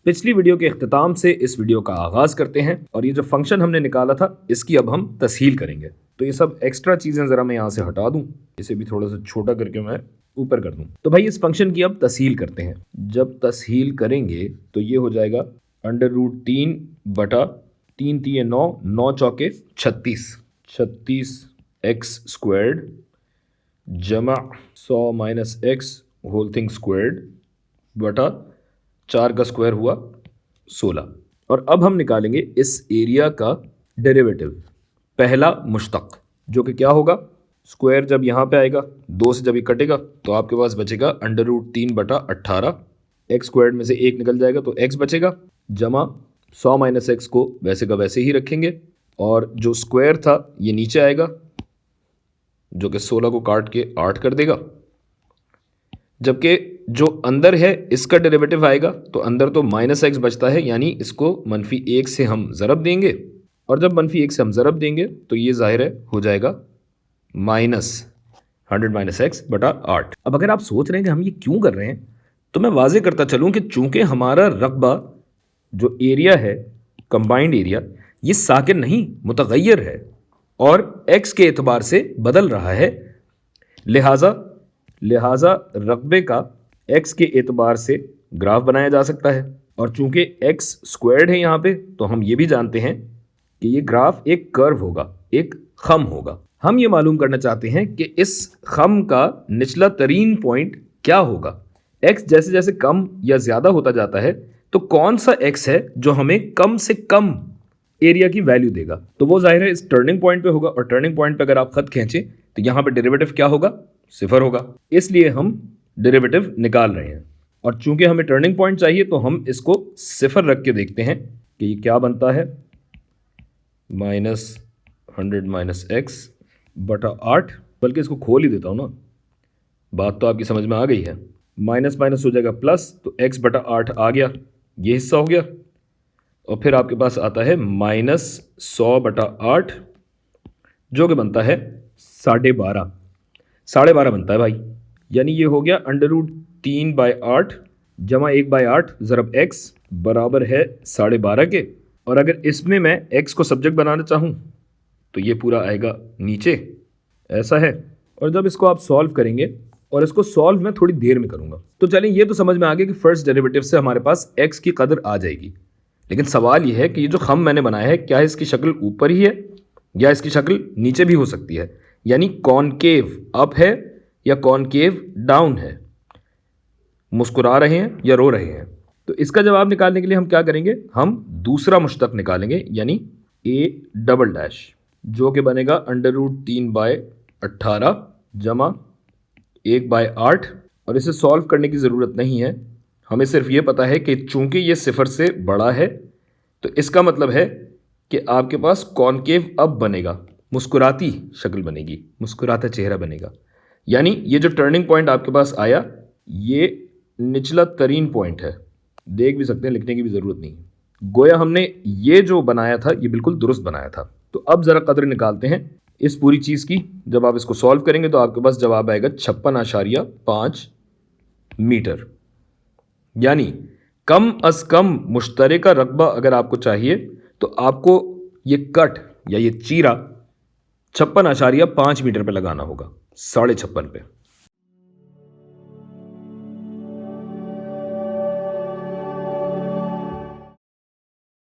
पिछली वीडियो के इख्तिताम से इस वीडियो का आगाज़ करते हैं और ये जो फंक्शन हमने निकाला था इसकी अब हम तस्हील करेंगे। तो ये सब एक्स्ट्रा चीज़ें ज़रा मैं यहाँ से हटा दूँ, इसे भी थोड़ा सा छोटा करके मैं ऊपर कर दूँ। तो भाई इस फंक्शन की अब तस्हील करते हैं। जब तस्हील करेंगे तो ये हो जाएगा √3 बटा 3 3 9, 9 चौके 36, 36x² जमा 100 minus x whole thing squared बटा 4 का स्क्वायर हुआ 16। और अब हम निकालेंगे इस एरिया का डेरिवेटिव, पहला मुश्तक, जो कि क्या होगा, स्क्वायर जब यहाँ पे आएगा 2 से जब ये कटेगा तो आपके पास बचेगा √3 बटा 18, x² में से 1 निकल जाएगा तो x बचेगा, जमा 100 माइनस x को वैसे का वैसे ही रखेंगे और जो स्क्वायर था ये नीचे आएगा जो कि 16 को काट के 8 कर देगा, जबकि जो अंदर है इसका डेरिवेटिव आएगा तो अंदर तो -x बचता है, यानी इसको -1 से हम ज़रब देंगे और जब -1 से हम ज़रब देंगे तो ये ज़ाहिर है हो जाएगा -100 - x बटा 8। अब अगर आप सोच रहे हैं कि हम ये क्यों कर रहे हैं तो मैं वाजे करता चलूँ कि चूंकि हमारा रकबा जो एरिया है, कंबाइंड एरिया, ये साकिन नहीं मुतगय्यर है और x के एतबार से बदल रहा है, लिहाजा रकबे का x के एतबार से ग्राफ बनाया जा सकता है। और चूंकि x स्क्वायर्ड है यहाँ पे तो हम ये भी जानते हैं कि ये ग्राफ एक कर्व होगा, एक खम होगा। हम ये मालूम करना चाहते हैं कि इस खम का निचला तरीन पॉइंट क्या होगा। x जैसे जैसे कम या ज़्यादा होता जाता है तो कौन सा x है जो हमें कम से कम एरिया की वैल्यू देगा, तो वो जाहिर है इस टर्निंग पॉइंट पे होगा। और टर्निंग पॉइंट पे अगर आप खत खींचें तो यहाँ पे डेरिवेटिव क्या होगा, 0 होगा, इसलिए हम डेरिवेटिव निकाल रहे हैं। और चूंकि हमें टर्निंग पॉइंट चाहिए तो हम इसको 0 रख के देखते हैं कि ये क्या बनता है, -100 - x बटा 8, बल्कि इसको खोल ही देता हूँ ना, बात तो आपकी समझ में आ गई है। माइनस माइनस हो जाएगा प्लस, तो x बटा 8 आ गया, ये हिस्सा हो गया, और फिर आपके पास आता है -100 बटा 8 जो कि बनता है 12.5, 12.5 बनता है भाई, यानी ये हो गया √3/8 जमा 1/8 ज़रब x बराबर है 12.5 के। और अगर इसमें मैं x को सब्जेक्ट बनाना चाहूँ तो ये पूरा आएगा नीचे, ऐसा है। और जब इसको आप सॉल्व करेंगे, और इसको सॉल्व मैं थोड़ी देर में करूँगा, तो चलें ये तो समझ में आ गया कि फर्स्ट डेरिवेटिव से हमारे पास x की कदर आ जाएगी। लेकिन सवाल ये है कि ये जो खम मैंने बनाया है क्या इसकी शक्ल ऊपर ही है या इसकी शक्ल नीचे भी हो सकती है, यानी कॉनकेव अप है या कॉनकेव डाउन है, मुस्कुरा रहे हैं या रो रहे हैं। तो इसका जवाब निकालने के लिए हम क्या करेंगे, हम दूसरा मुश्तक निकालेंगे, यानी a" जो कि बनेगा √3/18 जमा 1/8। और इसे सॉल्व करने की ज़रूरत नहीं है, हमें सिर्फ ये पता है कि चूंकि ये 0 से बड़ा है तो इसका मतलब है कि आपके पास कॉनकेव अब बनेगा, मुस्कुराती शक्ल बनेगी, मुस्कुराता चेहरा बनेगा। यानी ये जो टर्निंग पॉइंट आपके पास आया ये निचला तरीन पॉइंट है, देख भी सकते हैं, लिखने की भी ज़रूरत नहीं है। गोया हमने ये जो बनाया था ये बिल्कुल दुरुस्त बनाया था। तो अब ज़रा कदर निकालते हैं इस पूरी चीज़ की। जब आप इसको सॉल्व करेंगे तो आपके पास जवाब आएगा 56.5 मीटर। यानी कम अज कम मुश्तरका रकबा अगर आपको चाहिए तो आपको ये कट या ये चीरा 56.5 मीटर पे लगाना होगा, 56.5 पे।